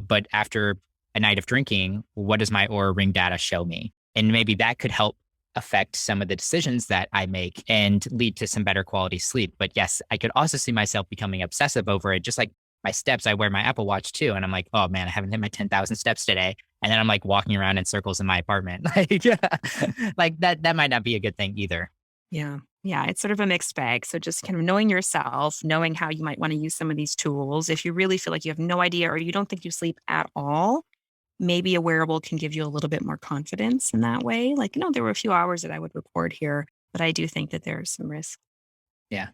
but after a night of drinking, what does my Aura ring data show me? And maybe that could help affect some of the decisions that I make and lead to some better quality sleep. But yes, I could also see myself becoming obsessive over it, just like my steps, I wear my Apple Watch too. And I'm like, oh man, I haven't hit my 10,000 steps today. And then I'm like walking around in circles in my apartment. Like, like that might not be a good thing either. Yeah. Yeah. It's sort of a mixed bag. So just kind of knowing yourself, knowing how you might want to use some of these tools. If you really feel like you have no idea or you don't think you sleep at all, maybe a wearable can give you a little bit more confidence in that way. Like, there were a few hours that I would record here, but I do think that there's some risk. Yeah.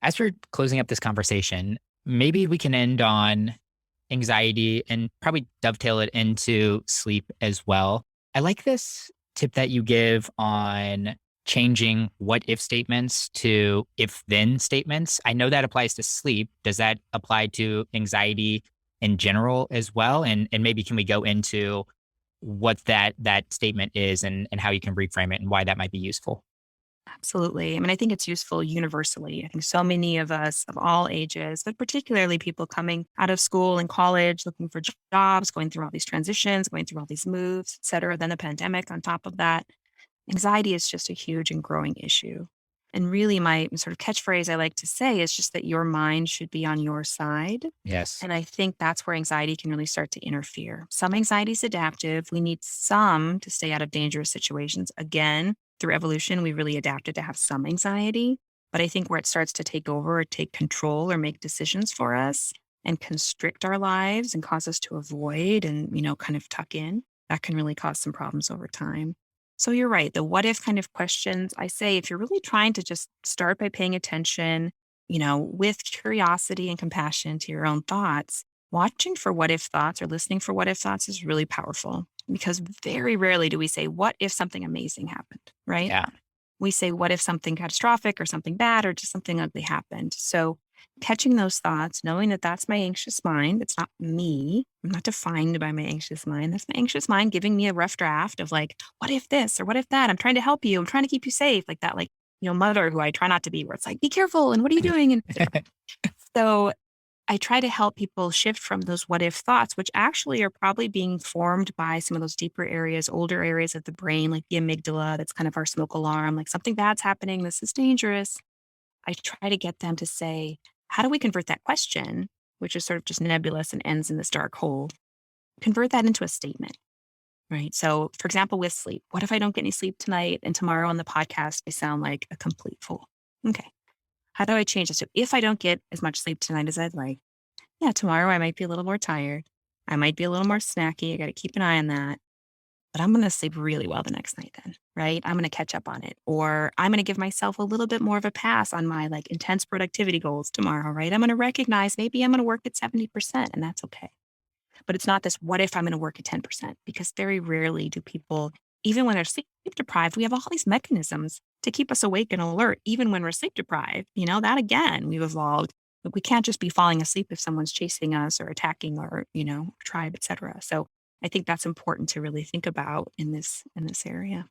As we're closing up this conversation, maybe we can end on anxiety and probably dovetail it into sleep as well. I like this tip that you give on changing what if statements to if then statements. I know that applies to sleep. Does that apply to anxiety in general as well? And maybe can we go into what that statement is and how you can reframe it and why that might be useful? Absolutely. I mean, I think it's useful universally. I think so many of us of all ages, but particularly people coming out of school and college, looking for jobs, going through all these transitions, going through all these moves, et cetera. Then the pandemic on top of that. Anxiety is just a huge and growing issue. And really, my sort of catchphrase I like to say is just that your mind should be on your side. Yes. And I think that's where anxiety can really start to interfere. Some anxiety is adaptive. We need some to stay out of dangerous situations. Again, through evolution, we really adapted to have some anxiety. But I think where it starts to take over or take control or make decisions for us and constrict our lives and cause us to avoid and, kind of tuck in, that can really cause some problems over time. So you're right. The what if kind of questions, I say, if you're really trying to just start by paying attention, with curiosity and compassion to your own thoughts, watching for what if thoughts or listening for what if thoughts is really powerful because very rarely do we say, what if something amazing happened, right? Yeah. We say, what if something catastrophic or something bad or just something ugly happened? So catching those thoughts, knowing that that's my anxious mind, it's not me. I'm not defined by my anxious mind. That's my anxious mind giving me a rough draft of like, what if this or what if that? I'm trying to help you. I'm trying to keep you safe, like that, like, mother who I try not to be, where it's like, be careful. And what are you doing? And so I try to help people shift from those what if thoughts, which actually are probably being formed by some of those deeper areas, older areas of the brain, like the amygdala. That's kind of our smoke alarm, like something bad's happening. This is dangerous. I try to get them to say, how do we convert that question, which is sort of just nebulous and ends in this dark hole, convert that into a statement, right? So, for example, with sleep, what if I don't get any sleep tonight and tomorrow on the podcast, I sound like a complete fool? Okay. How do I change this? So, if I don't get as much sleep tonight as I'd like, yeah, tomorrow I might be a little more tired. I might be a little more snacky. I got to keep an eye on that. But I'm going to sleep really well the next night then, right? I'm going to catch up on it. Or I'm going to give myself a little bit more of a pass on my like intense productivity goals tomorrow, right? I'm going to recognize maybe I'm going to work at 70% and that's okay. But it's not this, what if I'm going to work at 10%? Because very rarely do people, even when they're sleep deprived, we have all these mechanisms to keep us awake and alert, even when we're sleep deprived. That again, we've evolved. But we can't just be falling asleep if someone's chasing us or attacking or, tribe, et cetera. So I think that's important to really think about in this area.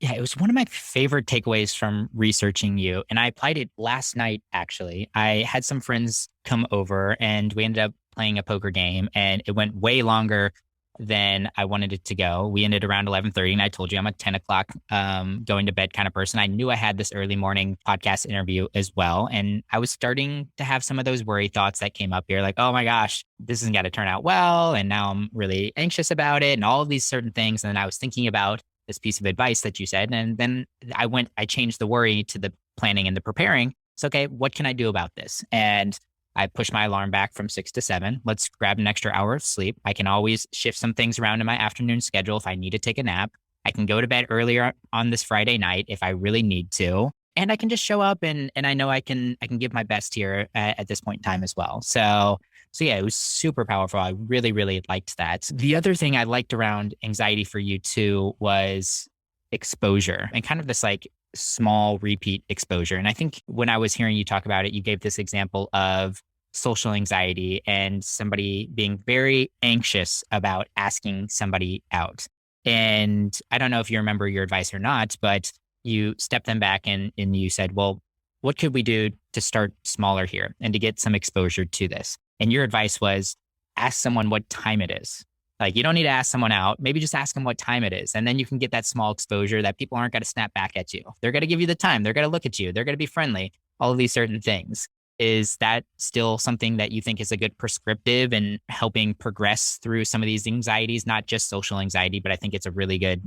Yeah, it was one of my favorite takeaways from researching you. And I applied it last night, actually. I had some friends come over and we ended up playing a poker game and it went way longer than I wanted it to go. We ended around 11:30 and I told you I'm a 10 o'clock going to bed kind of person. I knew I had this early morning podcast interview as well. And I was starting to have some of those worry thoughts that came up here like, oh my gosh, this isn't going to turn out well. And now I'm really anxious about it and all of these certain things. And then I was thinking about this piece of advice that you said. And then I changed the worry to the planning and the preparing. It's okay. What can I do about this? And I pushed my alarm back from 6 to 7. Let's grab an extra hour of sleep. I can always shift some things around in my afternoon schedule if I need to take a nap. I can go to bed earlier on this Friday night if I really need to. And I can just show up and I know I can give my best here at this point in time as well. So yeah, it was super powerful. I really, really liked that. The other thing I liked around anxiety for you too was exposure and kind of this like small repeat exposure. And I think when I was hearing you talk about it, you gave this example of social anxiety and somebody being very anxious about asking somebody out. And I don't know if you remember your advice or not, but you stepped them back and you said, well, what could we do to start smaller here and to get some exposure to this? And your advice was ask someone what time it is. Like you don't need to ask someone out. Maybe just ask them what time it is. And then you can get that small exposure that people aren't going to snap back at you. They're going to give you the time. They're going to look at you. They're going to be friendly. All of these certain things. Is that still something that you think is a good prescriptive in helping progress through some of these anxieties, not just social anxiety, but I think it's a really good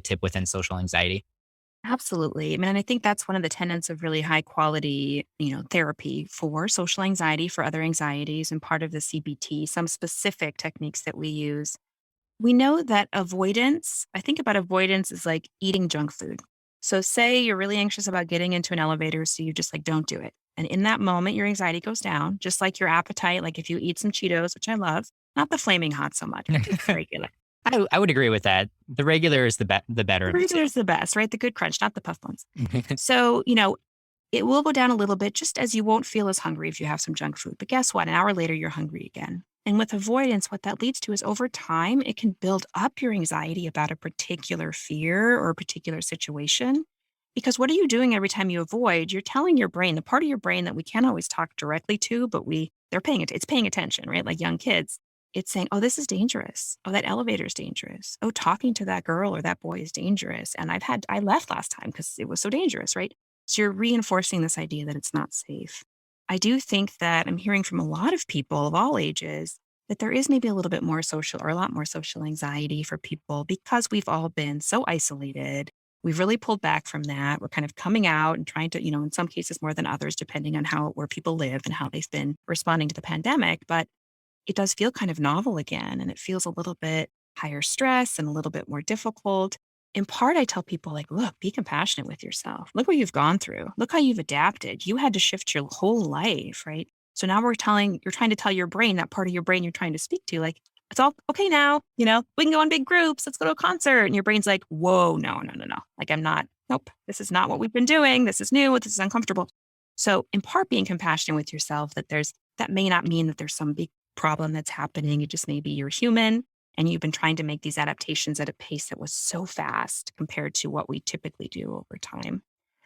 tip within social anxiety. Absolutely. I mean, and I think that's one of the tenets of really high quality, therapy for social anxiety, for other anxieties, and part of the CBT, some specific techniques that we use. We know that avoidance, I think about avoidance as like eating junk food. So say you're really anxious about getting into an elevator, so you just like don't do it. And in that moment, your anxiety goes down, just like your appetite. Like if you eat some Cheetos, which I love, not the flaming hot so much, but just the regular. I would agree with that. The regular is the better The of the regular two. is the best, right? The good crunch, not the puff ones. So, it will go down a little bit just as you won't feel as hungry if you have some junk food. But guess what? An hour later, you're hungry again. And with avoidance, what that leads to is over time, it can build up your anxiety about a particular fear or a particular situation. Because what are you doing every time you avoid? You're telling your brain, the part of your brain that we can't always talk directly to, but they're paying it, it's paying attention, right? Like young kids. It's saying, oh, this is dangerous. Oh, that elevator is dangerous. Oh, talking to that girl or that boy is dangerous. And I left last time because it was so dangerous, right? So you're reinforcing this idea that it's not safe. I do think that I'm hearing from a lot of people of all ages that there is maybe a little bit more social or a lot more social anxiety for people because we've all been so isolated. We've really pulled back from that. We're kind of coming out and trying to, in some cases more than others, depending on where people live and how they've been responding to the pandemic. But it does feel kind of novel again, and it feels a little bit higher stress and a little bit more difficult. In part, I tell people, like, look, be compassionate with yourself. Look what you've gone through. Look how you've adapted. You had to shift your whole life, right? So now you're trying to tell your brain, that part of your brain you're trying to speak to, like, it's all okay now. We can go in big groups. Let's go to a concert. And your brain's like, whoa, no, no, no, no. Like, nope, this is not what we've been doing. This is new. This is uncomfortable. So, in part, being compassionate with yourself, that may not mean that there's some big problem that's happening. It just may be you're human and you've been trying to make these adaptations at a pace that was so fast compared to what we typically do over time.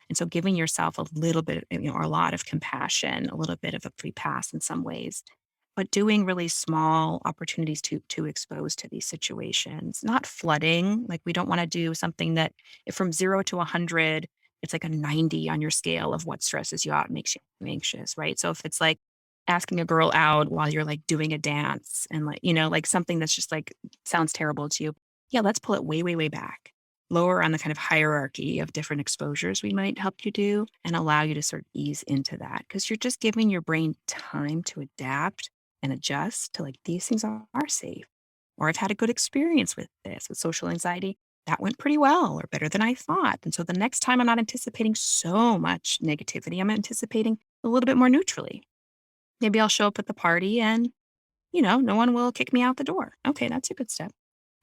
And so giving yourself a little bit, or a lot of compassion, a little bit of a free pass in some ways, but doing really small opportunities to expose to these situations, not flooding. Like we don't want to do something that if from 0 to 100, it's like a 90 on your scale of what stresses you out and makes you anxious, right? So if it's like asking a girl out while you're like doing a dance and like, like something that's just like sounds terrible to you. Yeah, let's pull it way, way, way back. Lower on the kind of hierarchy of different exposures we might help you do and allow you to sort of ease into that because you're just giving your brain time to adapt and adjust to like these things are safe. Or I've had a good experience with this with social anxiety. That went pretty well or better than I thought. And so the next time I'm not anticipating so much negativity, I'm anticipating a little bit more neutrally. Maybe I'll show up at the party and, no one will kick me out the door. Okay, that's a good step.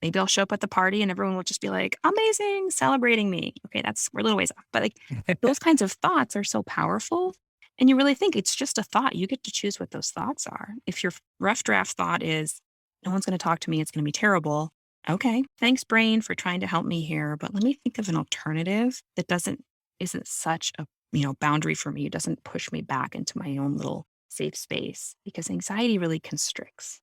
Maybe I'll show up at the party and everyone will just be like, amazing, celebrating me. Okay, we're a little ways off. But like those kinds of thoughts are so powerful. And you really think it's just a thought. You get to choose what those thoughts are. If your rough draft thought is, no one's going to talk to me, it's going to be terrible. Okay, thanks, brain, for trying to help me here. But let me think of an alternative that isn't such a boundary for me. It doesn't push me back into my own little safe space because anxiety really constricts.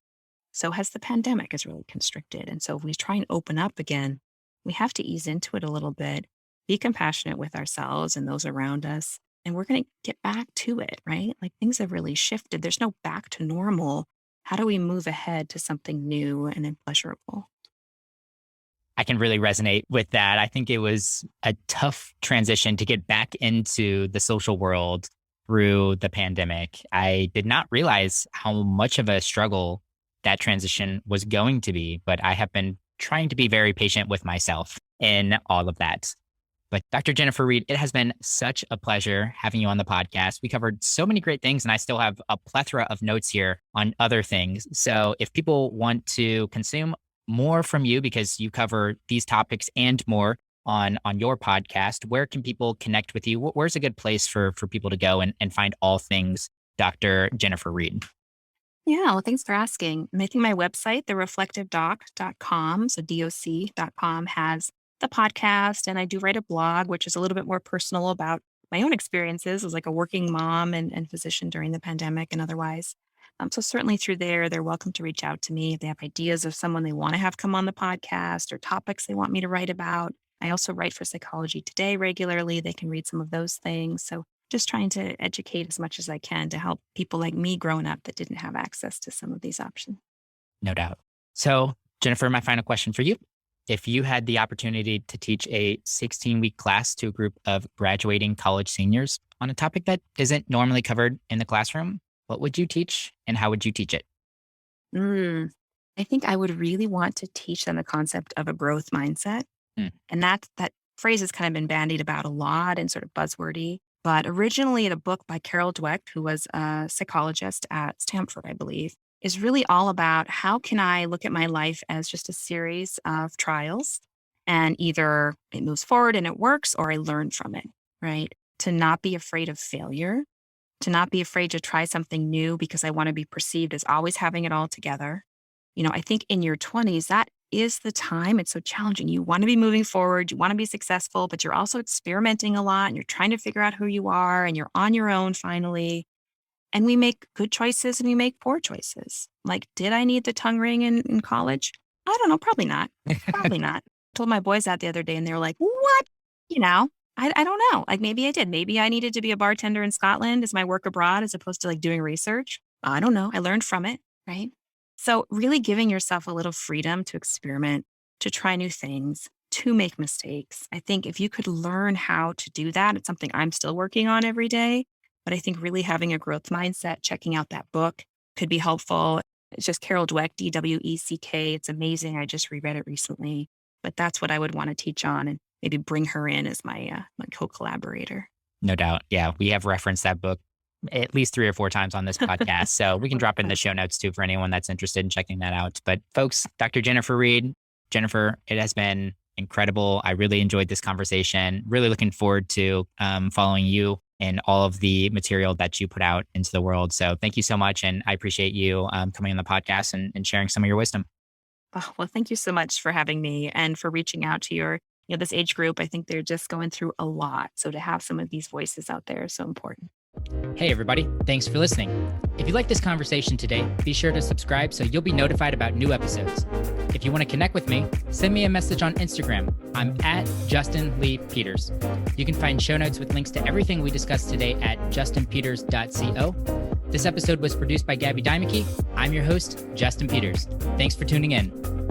So has the pandemic is really constricted. And so if we try and open up again, we have to ease into it a little bit, be compassionate with ourselves and those around us. And we're going to get back to it, right? Like things have really shifted. There's no back to normal. How do we move ahead to something new and pleasurable? I can really resonate with that. I think it was a tough transition to get back into the social world through the pandemic. I did not realize how much of a struggle that transition was going to be, but I have been trying to be very patient with myself in all of that. But Dr. Jennifer Reid, it has been such a pleasure having you on the podcast. We covered so many great things, and I still have a plethora of notes here on other things. So if people want to consume more from you because you cover these topics and more on your podcast, where can people connect with you? Where's a good place for people to go and find all things Dr. Jennifer Reid? Yeah, well, thanks for asking. I think my website, thereflectivedoc.com, so doc.com, has the podcast, and I do write a blog, which is a little bit more personal about my own experiences as like a working mom and physician during the pandemic and otherwise. So certainly through there, they're welcome to reach out to me if they have ideas of someone they want to have come on the podcast or topics they want me to write about. I also write for Psychology Today regularly. They can read some of those things. So just trying to educate as much as I can to help people like me growing up that didn't have access to some of these options. No doubt. So, Jennifer, my final question for you. If you had the opportunity to teach a 16-week class to a group of graduating college seniors on a topic that isn't normally covered in the classroom, what would you teach and how would you teach it? I think I would really want to teach them the concept of a growth mindset. Hmm. And that phrase has kind of been bandied about a lot and sort of buzzwordy. But originally, the book by Carol Dweck, who was a psychologist at Stanford, I believe, is really all about how can I look at my life as just a series of trials and either it moves forward and it works or I learn from it, right? To not be afraid of failure, to not be afraid to try something new because I want to be perceived as always having it all together. I think in your 20s, that is the time. It's so challenging. You want to be moving forward, you want to be successful, but you're also experimenting a lot and you're trying to figure out who you are and you're on your own finally. And we make good choices and we make poor choices. Like, did I need the tongue ring in college? I don't know. Probably not. Probably not. I told my boys that the other day and they were like, what? I don't know. Like maybe I did. Maybe I needed to be a bartender in Scotland as my work abroad as opposed to like doing research. I don't know. I learned from it. Right. So really giving yourself a little freedom to experiment, to try new things, to make mistakes. I think if you could learn how to do that, it's something I'm still working on every day. But I think really having a growth mindset, checking out that book could be helpful. It's just Carol Dweck, Dweck. It's amazing. I just reread it recently. But that's what I would want to teach on and maybe bring her in as my co-collaborator. No doubt. Yeah, we have referenced that book at least 3 or 4 times on this podcast. So we can drop it in the show notes too for anyone that's interested in checking that out. But folks, Dr. Jennifer Reid, Jennifer, it has been incredible. I really enjoyed this conversation. Really looking forward to following you and all of the material that you put out into the world. So thank you so much. And I appreciate you coming on the podcast and sharing some of your wisdom. Oh, well, thank you so much for having me and for reaching out to your, this age group. I think they're just going through a lot. So to have some of these voices out there is so important. Hey, everybody. Thanks for listening. If you like this conversation today, be sure to subscribe so you'll be notified about new episodes. If you want to connect with me, send me a message on Instagram. I'm at Justin Lee Peters. You can find show notes with links to everything we discussed today at justinpeters.co. This episode was produced by Gabby Dimeke. I'm your host, Justin Peters. Thanks for tuning in.